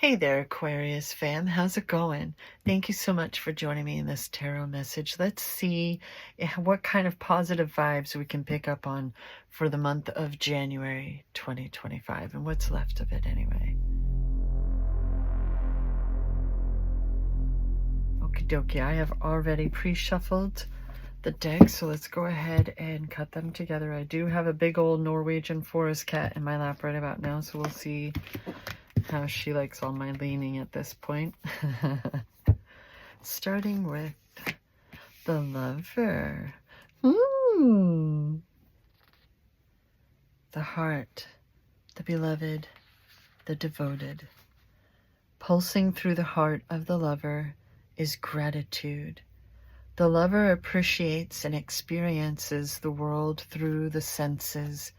Hey there, Aquarius fam. How's it going? Thank you so much for joining me in this tarot message. Let's see what kind of positive vibes we can pick up on for the month of January 2025 and what's left of it anyway. Okie dokie, I have already pre-shuffled the deck, so let's go ahead and cut them together. I do have a big old Norwegian forest cat in my lap right about now, so we'll see how she likes all my leaning at this point. Starting with the Lover. The heart, the beloved, the devoted. Pulsing through the heart of the Lover is gratitude. The Lover appreciates and experiences the world through the senses,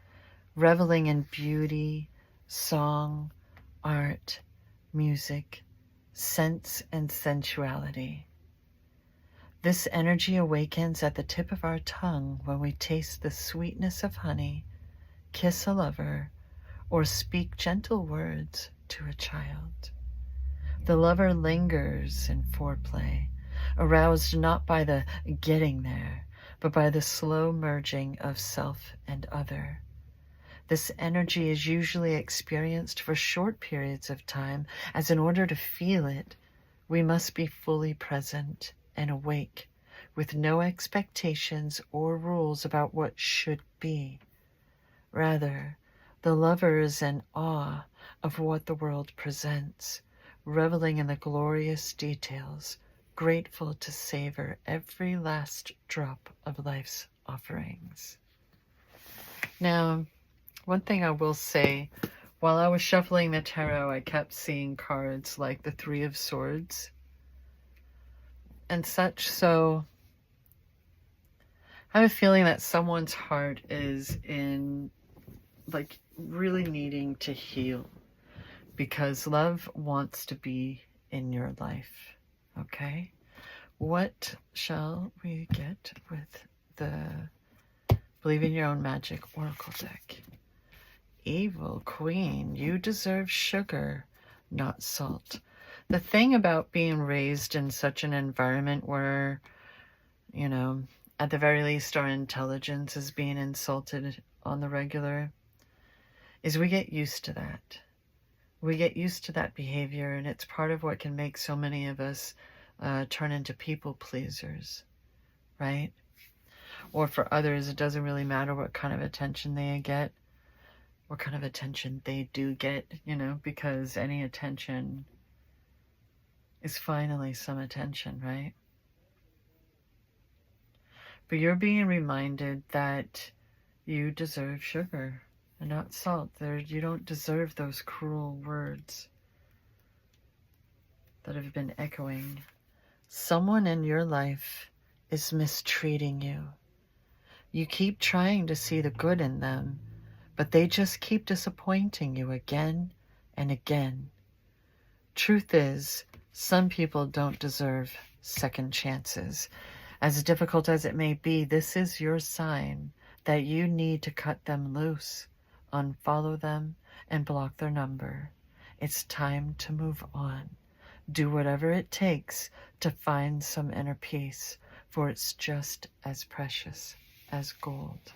reveling in beauty, song, art, music, sense, and sensuality. This energy awakens at the tip of our tongue when we taste the sweetness of honey, kiss a lover, or speak gentle words to a child. The Lover lingers in foreplay, aroused not by the getting there, but by the slow merging of self and other. This energy is usually experienced for short periods of time, as in order to feel it, we must be fully present and awake, with no expectations or rules about what should be. Rather, the Lover is in awe of what the world presents, reveling in the glorious details, grateful to savor every last drop of life's offerings. Now, one thing I will say, while I was shuffling the tarot, I kept seeing cards like the Three of Swords and such, so I have a feeling that someone's heart is in, like, really needing to heal, because love wants to be in your life, okay? What shall we get with the Believe in Your Own Magic Oracle deck? Evil Queen, you deserve sugar, not salt. The thing about being raised in such an environment where, you know, at the very least our intelligence is being insulted on the regular, is we get used to that. We get used to that behavior, and it's part of what can make so many of us turn into people pleasers, right? Or for others, it doesn't really matter what kind of attention they get, what kind of attention they do get, you know, because any attention is finally some attention, right? But you're being reminded that you deserve sugar and not salt. You don't deserve those cruel words that have been echoing. Someone in your life is mistreating you. You keep trying to see the good in them, but they just keep disappointing you again and again. Truth is, some people don't deserve second chances. As difficult as it may be, this is your sign that you need to cut them loose, unfollow them, and block their number. It's time to move on. Do whatever it takes to find some inner peace, for it's just as precious as gold.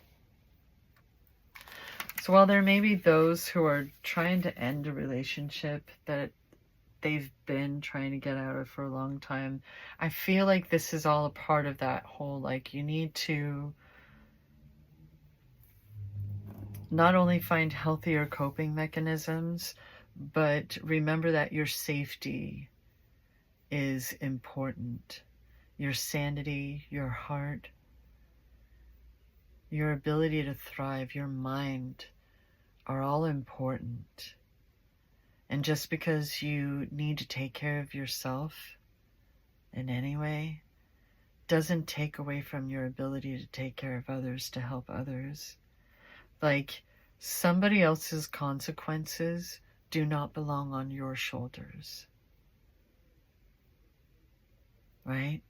So while there may be those who are trying to end a relationship that they've been trying to get out of for a long time, I feel like this is all a part of that whole, like, you need to not only find healthier coping mechanisms, but remember that your safety is important. Your sanity, your heart, your ability to thrive, your mind are all important. And just because you need to take care of yourself in any way doesn't take away from your ability to take care of others, to help others. Like, somebody else's consequences do not belong on your shoulders, right?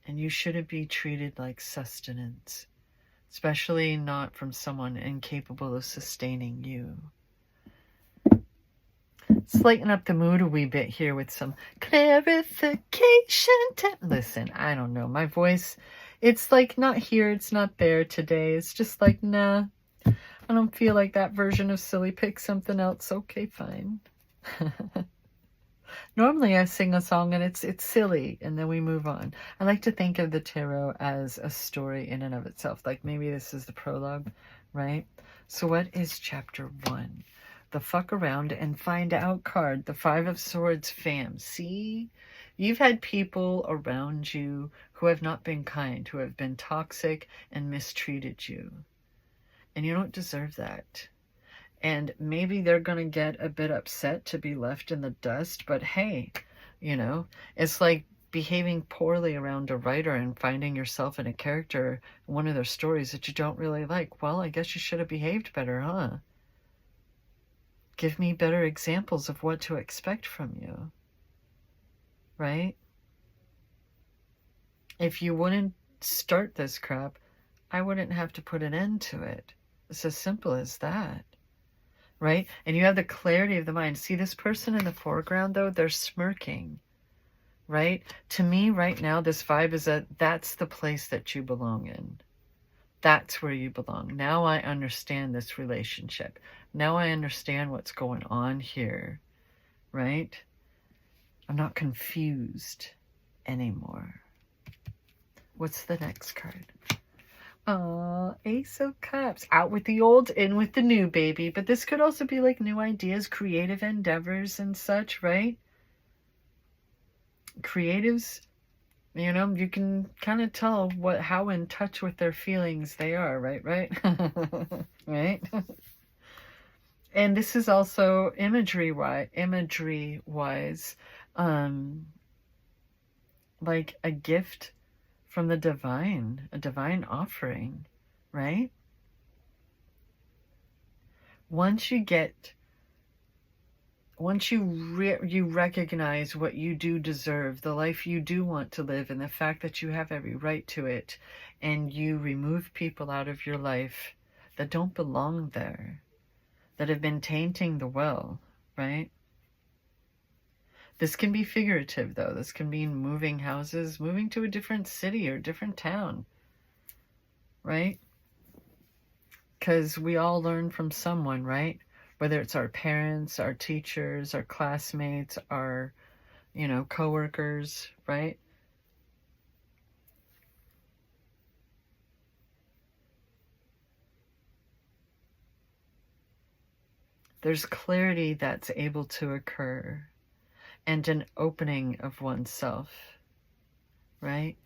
And you shouldn't be treated like sustenance, especially not from someone incapable of sustaining you. Let's lighten up the mood a wee bit here with some clarification. Listen, I don't know. My voice, it's like not here, it's not there today. It's just like, nah, I don't feel like that version of silly. Pick something else. Okay, fine. Normally I sing a song and it's silly and then we move on. I like to think of the tarot as a story in and of itself. Like maybe this is the prologue, right? So what is chapter 1? The fuck around and find out card. The 5 of Swords, fam. See? You've had people around you who have not been kind, who have been toxic and mistreated you. And you don't deserve that. And maybe they're going to get a bit upset to be left in the dust. But hey, you know, it's like behaving poorly around a writer and finding yourself in a character, one of their stories that you don't really like. Well, I guess you should have behaved better, huh? Give me better examples of what to expect from you. Right? If you wouldn't start this crap, I wouldn't have to put an end to it. It's as simple as that. Right? And you have the clarity of the mind. See this person in the foreground, though? They're smirking. Right? To me, right now, this vibe is that that's the place that you belong in. That's where you belong. Now I understand this relationship. Now I understand what's going on here. Right? I'm not confused anymore. What's the next card? Ace of Cups. Out with the old, in with the new, baby. But this could also be like new ideas, creative endeavors and such, right? Creatives, you know, you can kind of tell how in touch with their feelings they are, right? Right? And this is also imagery-wise, like a gift from the divine, a divine offering, right? Once you recognize what you do deserve, the life you do want to live, and the fact that you have every right to it, and you remove people out of your life that don't belong there, that have been tainting the well, right? This can be figurative, though. This can mean moving houses, moving to a different city or different town, right? Because we all learn from someone, right? Whether it's our parents, our teachers, our classmates, our, you know, coworkers, right? There's clarity that's able to occur. And an opening of oneself, right?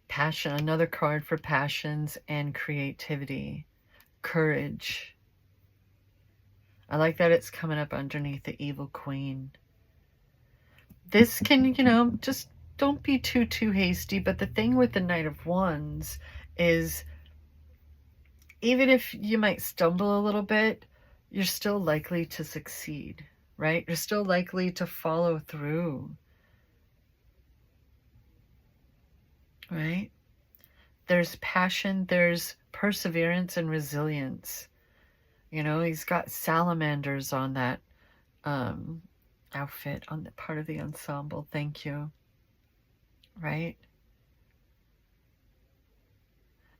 Passion, another card for passions and creativity. Courage. I like that it's coming up underneath the Evil Queen. This can, you know, just don't be too hasty. But the thing with the Knight of Wands is, even if you might stumble a little bit, you're still likely to succeed, right? You're still likely to follow through, right? There's passion, there's perseverance and resilience. You know, he's got salamanders on that outfit, on the part of the ensemble. Thank you. Right?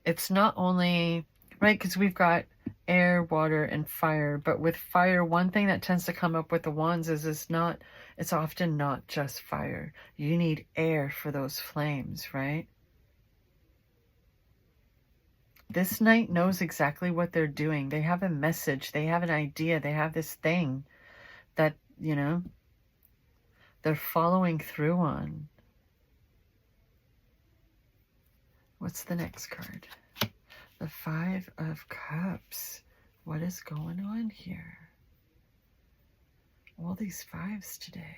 It's not only, right, because we've got air, water, and fire. But with fire, one thing that tends to come up with the wands is it's often not just fire. You need air for those flames, right? This knight knows exactly what they're doing. They have a message. They have an idea. They have this thing that, you know, they're following through on. What's the next card? The 5 of Cups. What is going on here? All these 5s today.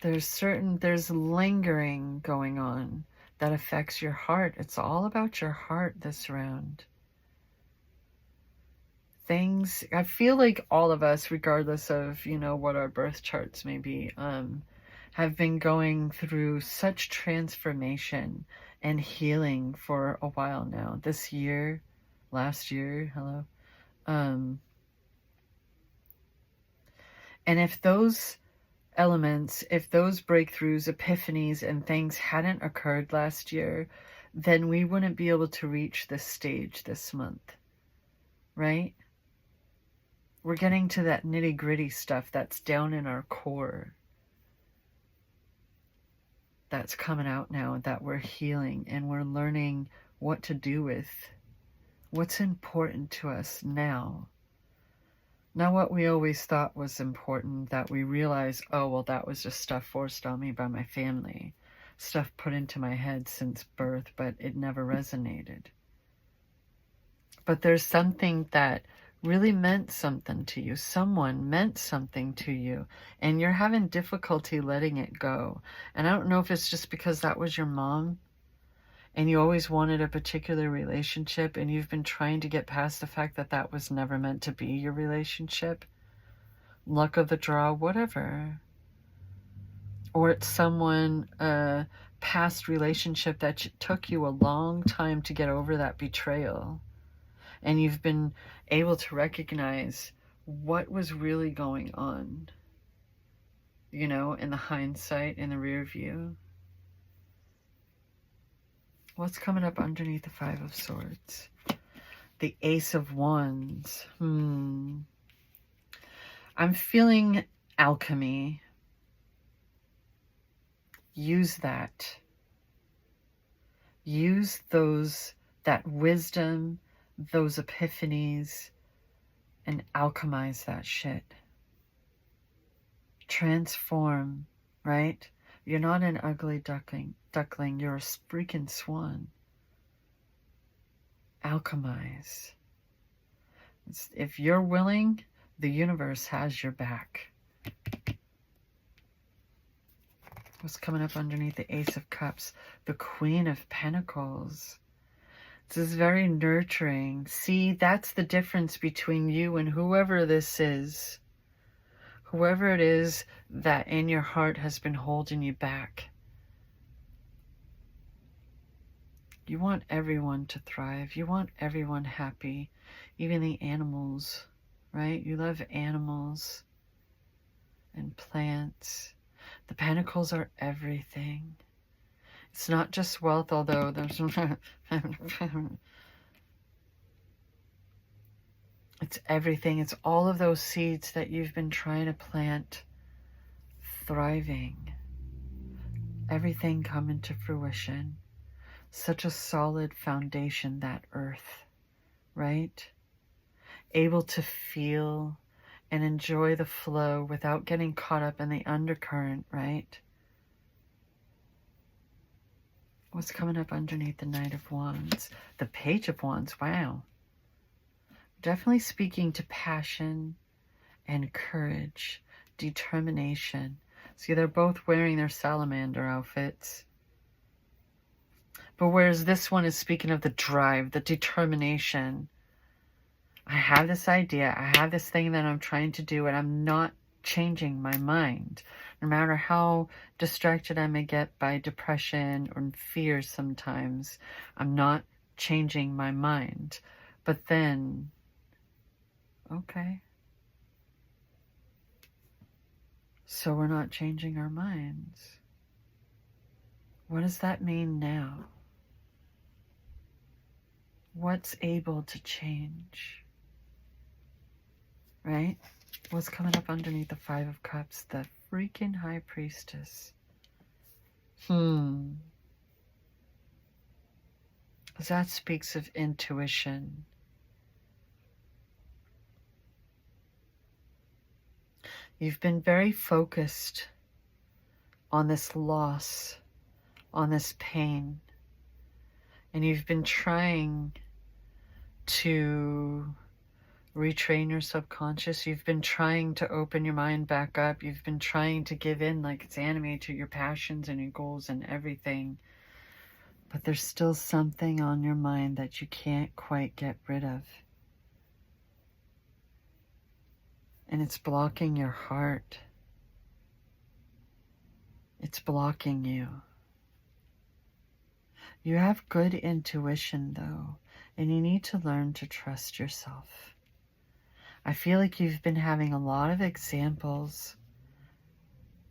There's lingering going on that affects your heart. It's all about your heart this round. Things, I feel like all of us, regardless of, you know, what our birth charts may be, have been going through such transformation and healing for a while now. This year, last year, hello. And if those elements, if those breakthroughs, epiphanies, and things hadn't occurred last year, then we wouldn't be able to reach this stage this month, right? We're getting to that nitty-gritty stuff that's down in our core, that's coming out now, that we're healing, and we're learning what to do with, what's important to us now. Not what we always thought was important, that we realize, oh, well, that was just stuff forced on me by my family, stuff put into my head since birth, but it never resonated. But there's something that really meant something to you. Someone meant something to you, and you're having difficulty letting it go. And I don't know if it's just because that was your mom, and you always wanted a particular relationship, and you've been trying to get past the fact that that was never meant to be your relationship. Luck of the draw, whatever. Or it's someone, a past relationship that took you a long time to get over that betrayal. And you've been able to recognize what was really going on, you know, in the hindsight, in the rear view. What's coming up underneath the Five of Swords? The Ace of Wands. I'm feeling alchemy. Use that. Use that wisdom, those epiphanies, and alchemize that shit. Transform, right? You're not an ugly duckling. You're a freaking swan. Alchemize. If you're willing, the universe has your back. What's coming up underneath the Ace of Cups? The Queen of Pentacles. This is very nurturing. See, that's the difference between you and whoever this is. Whoever it is that in your heart has been holding you back. You want everyone to thrive. You want everyone happy. Even the animals, right? You love animals and plants. The pentacles are everything. It's not just wealth, although there's... It's everything. It's all of those seeds that you've been trying to plant, thriving. Everything coming to fruition. Such a solid foundation, that earth, right? Able to feel and enjoy the flow without getting caught up in the undercurrent, right? What's coming up underneath the Knight of Wands? The Page of Wands, wow. Definitely speaking to passion and courage, determination. See, they're both wearing their salamander outfits. But whereas this one is speaking of the drive, the determination. I have this idea, I have this thing that I'm trying to do, and I'm not changing my mind. No matter how distracted I may get by depression or fear sometimes, I'm not changing my mind. But then, okay. So we're not changing our minds. What does that mean now? What's able to change? Right? What's coming up underneath the Five of Cups? The freaking High Priestess. That speaks of intuition. You've been very focused on this loss, on this pain, and you've been trying to retrain your subconscious. You've been trying to open your mind back up. You've been trying to give in like it's anime to your passions and your goals and everything. But there's still something on your mind that you can't quite get rid of. And it's blocking your heart. It's blocking you. You have good intuition though, and you need to learn to trust yourself. I feel like you've been having a lot of examples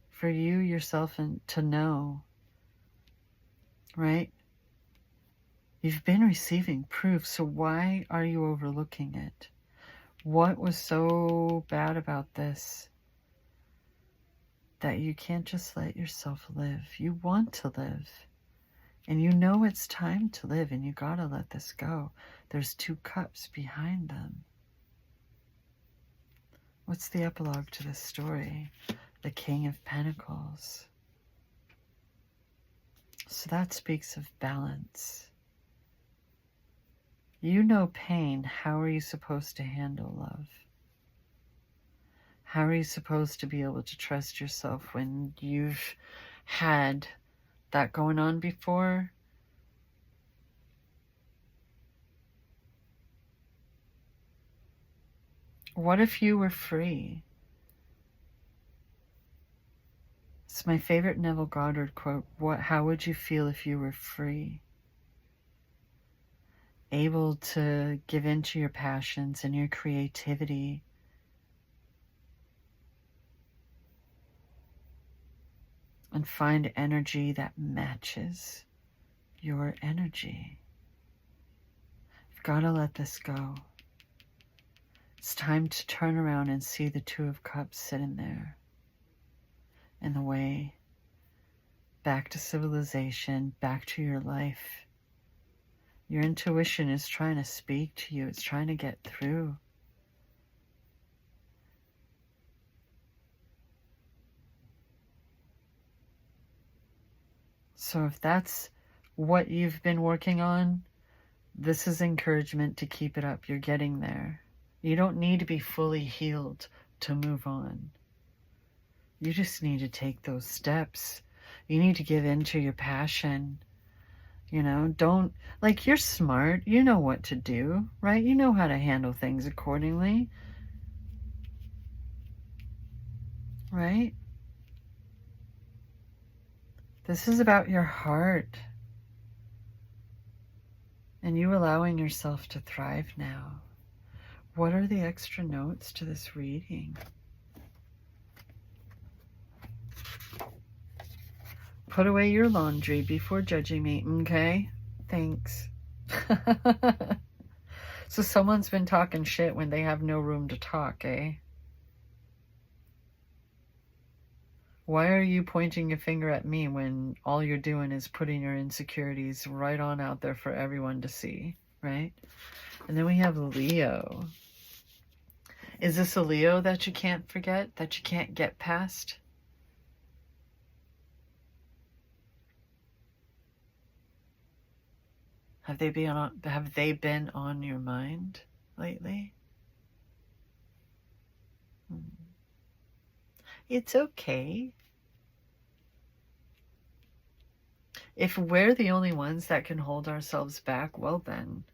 for you yourself and to know, right? You've been receiving proof, so why are you overlooking it? What was so bad about this that you can't just let yourself live? You want to live, and you know it's time to live, and you gotta let this go. There's 2 cups behind them. What's the epilogue to this story? The King of Pentacles. So that speaks of balance. You know pain. How are you supposed to handle love? How are you supposed to be able to trust yourself when you've had that going on before? What if you were free? It's my favorite Neville Goddard quote. How would you feel if you were free? Able to give in to your passions and your creativity. And find energy that matches your energy. You've got to let this go. It's time to turn around and see the 2 of Cups sitting there in the way back to civilization, back to your life. Your intuition is trying to speak to you. It's trying to get through. So if that's what you've been working on, this is encouragement to keep it up. You're getting there. You don't need to be fully healed to move on. You just need to take those steps. You need to give in to your passion. You know, don't, like, you're smart. You know what to do, right? You know how to handle things accordingly. Right? This is about your heart. And you allowing yourself to thrive now. What are the extra notes to this reading? Put away your laundry before judging me, okay? Thanks. So someone's been talking shit when they have no room to talk, eh? Why are you pointing your finger at me when all you're doing is putting your insecurities right on out there for everyone to see, right? And then we have Leo. Is this a Leo that you can't forget, that you can't get past? Have they been on your mind lately? It's okay. If we're the only ones that can hold ourselves back, well then,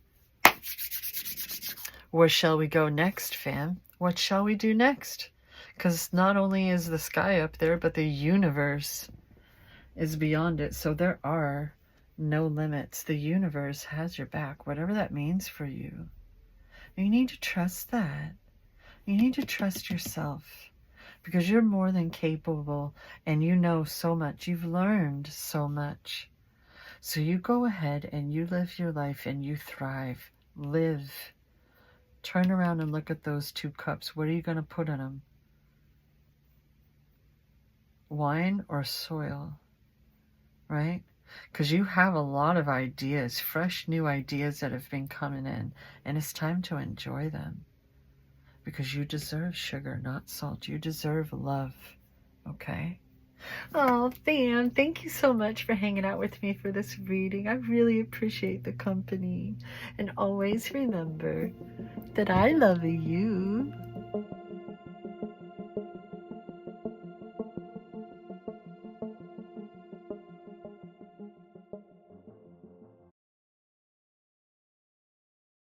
where shall we go next, fam? What shall we do next? Because not only is the sky up there, but the universe is beyond it. So there are no limits. The universe has your back, whatever that means for you. You need to trust that. You need to trust yourself, because you're more than capable and you know so much. You've learned so much. So you go ahead and you live your life and you thrive. Live. Turn around and look at those 2 cups. What are you going to put in them? Wine or soil? Right? Because you have a lot of ideas, fresh new ideas that have been coming in. And it's time to enjoy them. Because you deserve sugar, not salt. You deserve love. Okay? Oh, fam, thank you so much for hanging out with me for this reading. I really appreciate the company. And always remember that I love you.